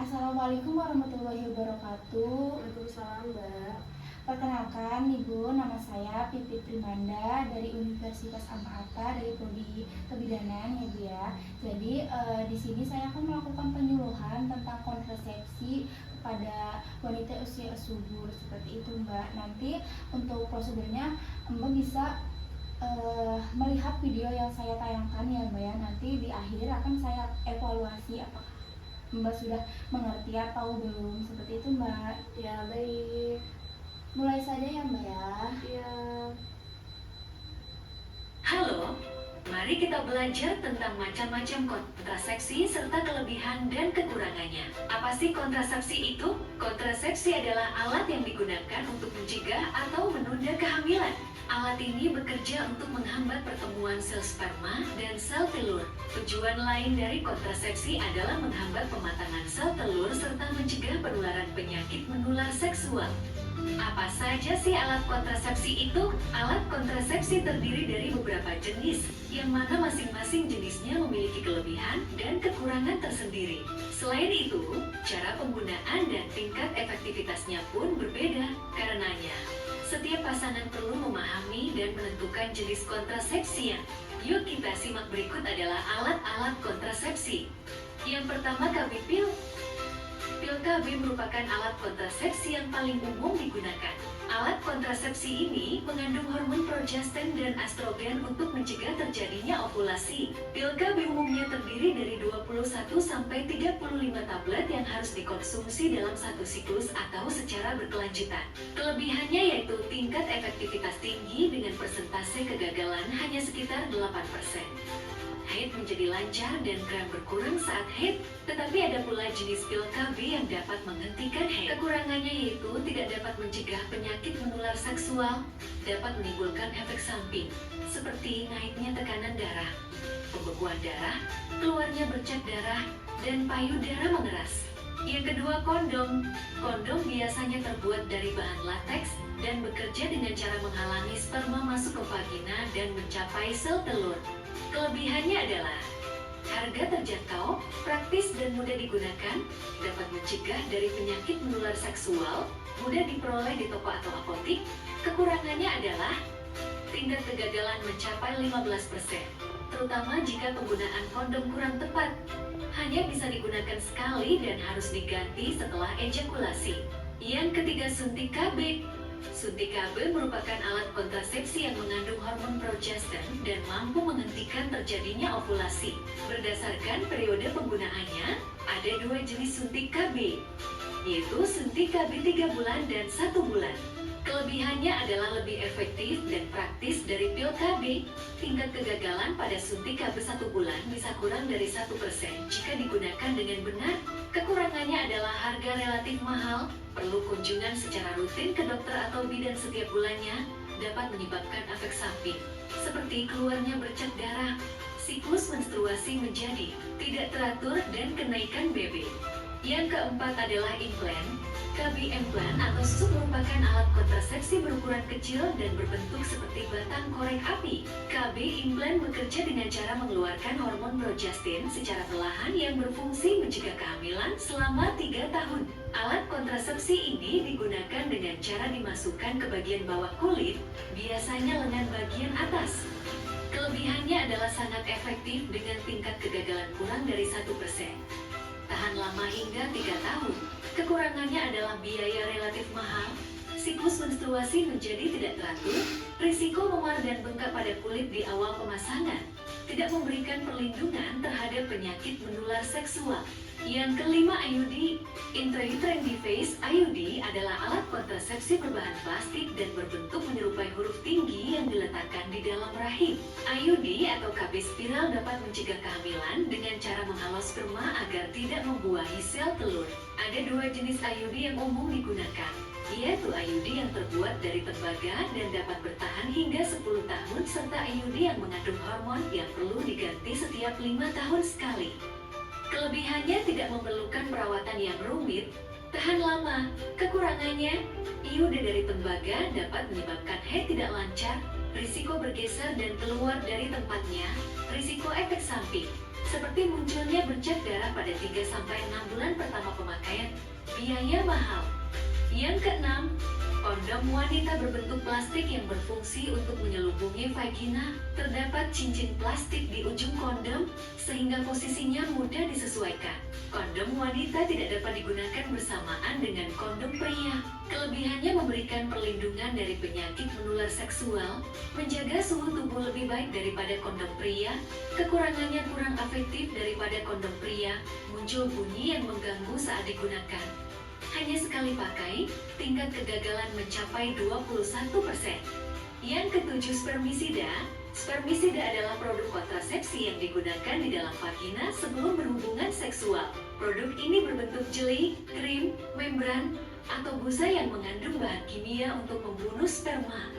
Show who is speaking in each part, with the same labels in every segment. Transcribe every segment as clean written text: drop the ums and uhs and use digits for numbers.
Speaker 1: Assalamualaikum warahmatullahi wabarakatuh.
Speaker 2: Waalaikumsalam, Mbak.
Speaker 1: Perkenalkan, Ibu, nama saya Pipit Primanda dari Universitas Ampata dari Prodi Kebidanan, ya Bu ya. Jadi di sini saya akan melakukan penyuluhan tentang kontrasepsi kepada wanita usia subur seperti itu, Mbak. Nanti untuk prosedurnya Mbak bisa melihat video yang saya tayangkan ya, Mbak ya. Nanti di akhir akan saya evaluasi apakah Mbak sudah mengerti atau belum, seperti itu, Mbak.
Speaker 2: Ya, baik.
Speaker 1: Mulai saja ya, Mbak ya.
Speaker 2: Ya,
Speaker 3: Halo, mari kita belajar tentang macam-macam kontrasepsi serta kelebihan dan kekurangannya. Apa sih kontrasepsi itu? Kontrasepsi adalah alat yang digunakan untuk mencegah atau menunda kehamilan. Alat ini bekerja untuk menghambat pertemuan sel sperma dan sel telur. Tujuan lain dari kontrasepsi adalah menghambat pematangan sel telur serta mencegah penularan penyakit menular seksual. Apa saja sih alat kontrasepsi itu? Alat kontrasepsi terdiri dari beberapa jenis, yang mana masing-masing jenisnya memiliki kelebihan dan kekurangan tersendiri. Selain itu, cara penggunaan dan tingkat efektivitasnya pun berbeda. Karenanya, setiap pasangan perlu memahami dan menentukan jenis kontrasepsinya. Yuk kita simak berikut adalah alat-alat kontrasepsi. Yang pertama, KB pil. Pil KB merupakan alat kontrasepsi yang paling umum digunakan. Alat kontrasepsi ini mengandung hormon progestin dan estrogen untuk mencegah terjadinya ovulasi. Pil KB umumnya terdiri dari 21-35 tablet yang harus dikonsumsi dalam satu siklus atau secara berkelanjutan. Kelebihannya yaitu tingkat efektivitas tinggi dengan persentase kegagalan hanya sekitar 8%. Haid menjadi lancar dan kram berkurang saat haid, tetapi ada pula jenis pil KB yang dapat menghentikan haid. Kekurangannya yaitu tidak dapat mencegah penyakit menular seksual, dapat menimbulkan efek samping, seperti naiknya tekanan darah, pembekuan darah, keluarnya bercak darah, dan payudara mengeras. Yang kedua, kondom. Kondom biasanya terbuat dari bahan lateks dan bekerja dengan cara menghalangi sperma masuk ke vagina dan mencapai sel telur. Kelebihannya adalah harga terjangkau, praktis dan mudah digunakan, dapat mencegah dari penyakit menular seksual, mudah diperoleh di toko atau apotik. Kekurangannya adalah tingkat kegagalan mencapai 15%, terutama jika penggunaan kondom kurang tepat. Hanya bisa digunakan sekali dan harus diganti setelah ejakulasi. Yang ketiga, suntik KB. Suntik KB merupakan alat kontrasepsi yang mengandung hormon progestin dan mampu menghentikan terjadinya ovulasi. Berdasarkan periode penggunaannya, ada dua jenis suntik KB, yaitu suntik KB 3 bulan dan 1 bulan. Kelebihannya adalah lebih efektif dan praktis dari pil KB. Tingkat kegagalan pada suntik KB 1 bulan bisa kurang dari 1% jika digunakan dengan benar. Kekurangannya adalah harga relatif mahal, perlu kunjungan secara rutin ke dokter atau bidan setiap bulannya, dapat menyebabkan efek samping, seperti keluarnya bercak darah, siklus menstruasi menjadi tidak teratur, dan kenaikan BB. Yang keempat adalah implan. KB implan atau susu merupakan alat kontrasepsi berukuran kecil dan berbentuk seperti batang korek api. KB implan bekerja dengan cara mengeluarkan hormon progestin secara perlahan yang berfungsi mencegah kehamilan selama 3 tahun. Alat kontrasepsi ini digunakan dengan cara dimasukkan ke bagian bawah kulit, biasanya lengan bagian atas. Kelebihannya adalah sangat efektif dengan tingkat kegagalan kurang dari 1%. Tahan lama hingga 3 tahun. Kekurangannya adalah biaya relatif mahal, siklus menstruasi menjadi tidak teratur, risiko memar dan bengkak pada kulit di awal pemasangan, tidak memberikan perlindungan terhadap penyakit menular seksual. Yang kelima, IUD. Intrauterine device IUD adalah alat kontrasepsi berbahan plastik dan berbentuk menyerupai huruf tinggi yang diletakkan di dalam rahim. IUD atau KB spiral dapat mencegah kehamilan dengan cara menghalau sperma agar tidak membuahi sel telur. Ada dua jenis IUD yang umum digunakan, yaitu IUD yang terbuat dari tembaga dan dapat bertahan hingga 10 tahun, serta IUD yang mengandung hormon yang perlu diganti setiap 5 tahun sekali. Kelebihannya tidak memerlukan perawatan yang rumit, tahan lama. Kekurangannya, IUD dari tembaga dapat menyebabkan haid tidak lancar, risiko bergeser dan keluar dari tempatnya, risiko efek samping, seperti munculnya bercak darah pada 3-6 bulan pertama pemakaian, biaya mahal. Yang keenam, kondom wanita berbentuk plastik yang berfungsi untuk menyelubungi vagina. Terdapat cincin plastik di ujung kondom sehingga posisinya mudah disesuaikan. Kondom wanita tidak dapat digunakan bersamaan dengan kondom pria. Kelebihannya memberikan perlindungan dari penyakit menular seksual, menjaga suhu tubuh lebih baik daripada kondom pria. Kekurangannya kurang efektif daripada kondom pria, muncul bunyi yang mengganggu saat digunakan. Hanya sekali pakai, tingkat kegagalan mencapai 21%. Yang ketujuh, spermisida. Spermisida adalah produk kontrasepsi yang digunakan di dalam vagina sebelum berhubungan seksual. Produk ini berbentuk jeli, krim, membran, atau busa yang mengandung bahan kimia untuk membunuh sperma.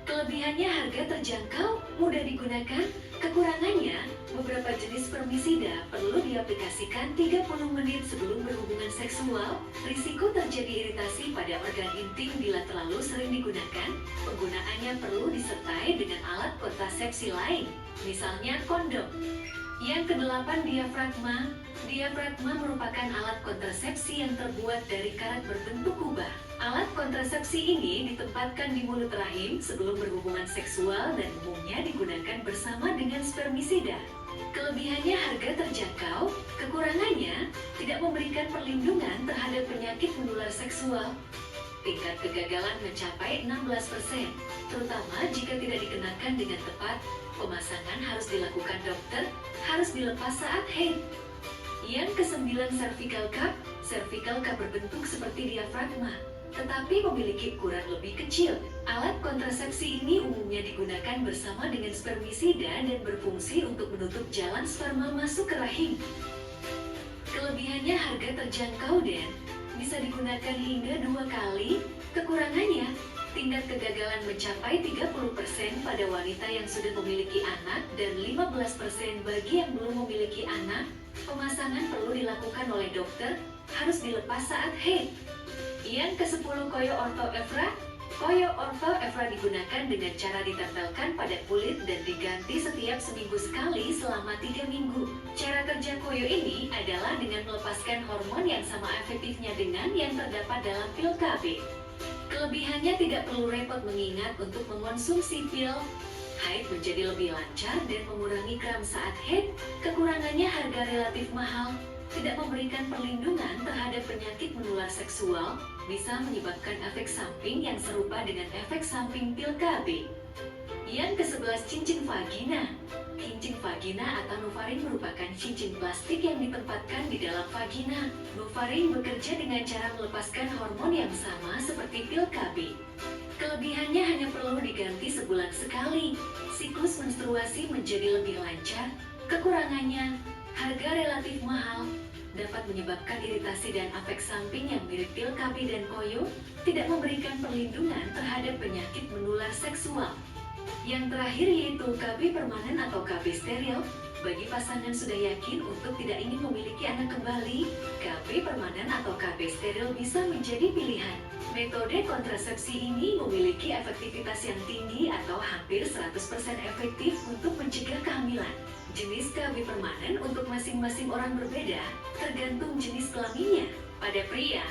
Speaker 3: Kelebihannya harga terjangkau, mudah digunakan. Kekurangannya, beberapa jenis spermisida perlu diaplikasikan 30 menit sebelum berhubungan seksual. Risiko terjadi iritasi pada organ intim bila terlalu sering digunakan. Penggunaannya perlu disertai dengan alat kontrasepsi lain, misalnya kondom. Yang kedelapan, diafragma. Diafragma merupakan alat kontrasepsi yang terbuat dari karat berbentuk kubah. Alat kontrasepsi ini ditempatkan di mulut rahim sebelum berhubungan seksual dan umumnya digunakan bersama dengan spermisida. Kelebihannya harga terjangkau, kekurangannya tidak memberikan perlindungan terhadap penyakit menular seksual. Tingkat kegagalan mencapai 16%, terutama jika tidak dikenakan dengan tepat. Pemasangan harus dilakukan dokter, harus dilepas saat haid. Yang kesembilan, cervical cup. Cervical cup berbentuk seperti diafragma, tetapi memiliki ukuran lebih kecil. Alat kontrasepsi ini umumnya digunakan bersama dengan spermisida dan berfungsi untuk menutup jalan sperma masuk ke rahim. Kelebihannya harga terjangkau dan bisa digunakan hingga 2 kali. Kekurangannya, tingkat kegagalan mencapai 30% pada wanita yang sudah memiliki anak dan 15% bagi yang belum memiliki anak. Pemasangan perlu dilakukan oleh dokter, harus dilepas saat haid. Yang ke-10, Koyo Ortho Evra. Koyo Ortho Evra digunakan dengan cara ditempelkan pada kulit dan diganti setiap seminggu sekali selama 3 minggu. Cara kerja koyo ini adalah dengan melepaskan hormon yang sama efektifnya dengan yang terdapat dalam pil KB. Kelebihannya tidak perlu repot mengingat untuk mengonsumsi pil. Haid menjadi lebih lancar dan mengurangi kram saat haid. Kekurangannya harga relatif mahal, tidak memberikan perlindungan terhadap penyakit menular seksual, bisa menyebabkan efek samping yang serupa dengan efek samping pil KB. Yang ke-11, cincin vagina. Cincin vagina atau Nuvaring merupakan cincin plastik yang ditempatkan di dalam vagina. Nuvaring bekerja dengan cara melepaskan hormon yang sama seperti pil KB. Kelebihannya hanya perlu diganti sebulan sekali. Siklus menstruasi menjadi lebih lancar. Kekurangannya, harga relatif mahal, dapat menyebabkan iritasi dan efek samping yang mirip pil KB dan koyo, tidak memberikan perlindungan terhadap penyakit menular seksual. Yang terakhir yaitu KB permanen atau KB steril. Bagi pasangan sudah yakin untuk tidak ingin memiliki anak kembali, KB permanen atau KB steril bisa menjadi pilihan. Metode kontrasepsi ini memiliki efektivitas yang tinggi atau hampir 100% efektif untuk mencegah kehamilan. Jenis KB permanen untuk masing-masing orang berbeda, tergantung jenis kelaminnya. Pada pria,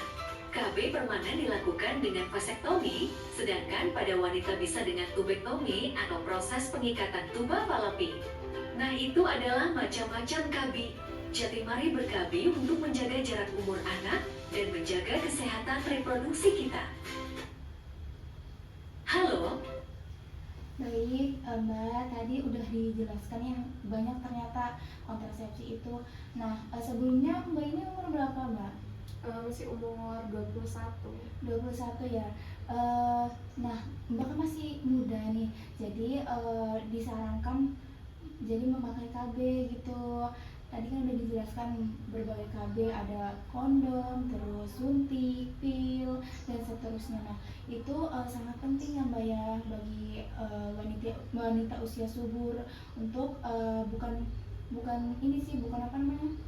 Speaker 3: KB permanen dilakukan dengan vasektomi, sedangkan pada wanita bisa dengan tubektomi atau proses pengikatan tuba Fallopi. Nah, itu adalah macam-macam KB. Jadi mari ber-KB untuk menjaga jarak umur anak dan menjaga kesehatan reproduksi kita. Halo?
Speaker 1: Baik, Mbak, tadi udah dijelaskan ya banyak ternyata kontrasepsi itu. Nah, sebelumnya Mbak ini umur berapa, Mbak?
Speaker 2: Masih umur 21.
Speaker 1: 21 ya. Nah, Mbak kan masih muda nih. Jadi disarankan jadi memakai KB gitu. Tadi kan udah dijelaskan berbagai KB, ada kondom, terus suntik, pil, dan seterusnya. Nah, itu sangat penting ya Mbak ya bagi wanita usia subur untuk bukan ini sih, bukan apa namanya,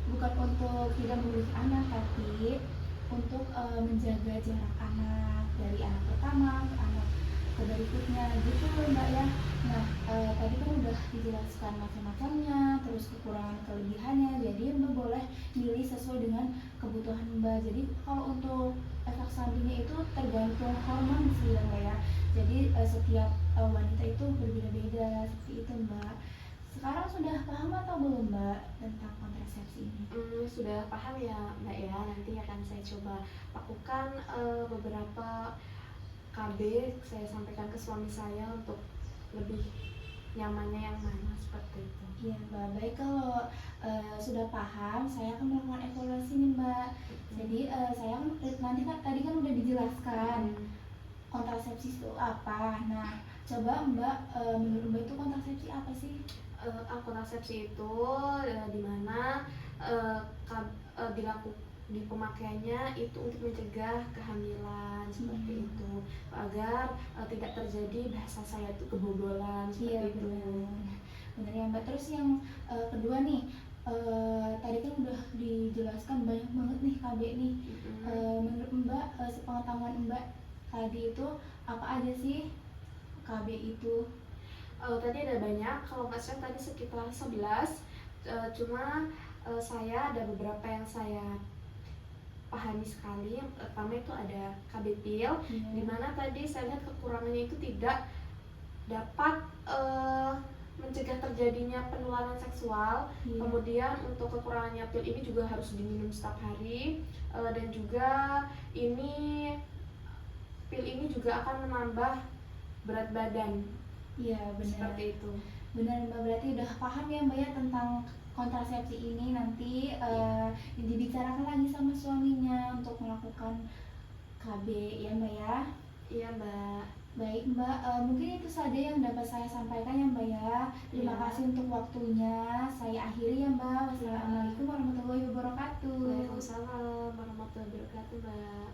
Speaker 1: bukan untuk tidak memiliki anak, tapi untuk menjaga jarak anak dari anak pertama ke anak ke berikutnya gitu Mbak ya. Nah, tadi kan udah dijelaskan macam-macamnya, terus kekurangan kelebihannya. Jadi Mbak boleh milih sesuai dengan kebutuhan Mbak. Jadi kalau untuk efek sampingnya itu tergantung hormon sih ya Mbak ya. Jadi setiap wanita itu berbeda-beda seperti itu Mbak. Sekarang sudah paham atau belum Mbak tentang kontrasepsi ini?
Speaker 2: Sudah paham ya Mbak ya, nanti akan saya coba lakukan beberapa KB saya sampaikan ke suami saya untuk lebih nyamannya yang mana seperti itu.
Speaker 1: Iya Mbak, baik kalau sudah paham, saya akan melakukan evaluasi nih Mbak. Jadi saya kan nanti kan tadi kan udah dijelaskan kontrasepsi itu apa. Nah, coba Mbak, menurut Mbak itu kontrasepsi apa sih?
Speaker 2: Kontrasepsi itu dimana di pemakaiannya itu untuk mencegah kehamilan seperti itu, agar tidak terjadi bahasa saya itu kebobolan seperti itu.
Speaker 1: Benar ya Mbak. Terus yang kedua nih, tadi kan udah dijelaskan banyak banget nih KB nih. Menurut Mbak, sepengetahuan Mbak tadi itu apa aja sih KB itu?
Speaker 2: Tadi ada banyak, kalau nggak salah tadi sekitar 11, cuma saya ada beberapa yang saya pahami sekali. Yang pertama itu ada KB pil, dimana tadi saya lihat kekurangannya itu tidak dapat mencegah terjadinya penularan seksual. Kemudian untuk kekurangannya pil ini juga harus diminum setiap hari, dan juga pil ini juga akan menambah berat badan.
Speaker 1: Iya benar.
Speaker 2: Seperti itu.
Speaker 1: Benar Mbak, berarti udah paham ya Mbak ya tentang kontrasepsi ini. Nanti dibicarakan lagi sama suaminya untuk melakukan KB ya Mbak ya.
Speaker 2: Iya Mbak.
Speaker 1: Baik Mbak, mungkin itu saja yang dapat saya sampaikan ya Mbak ya. Terima kasih untuk waktunya. Saya akhiri ya Mbak. Wassalamualaikum warahmatullahi wabarakatuh.
Speaker 2: Waalaikumsalam warahmatullahi wabarakatuh Mbak.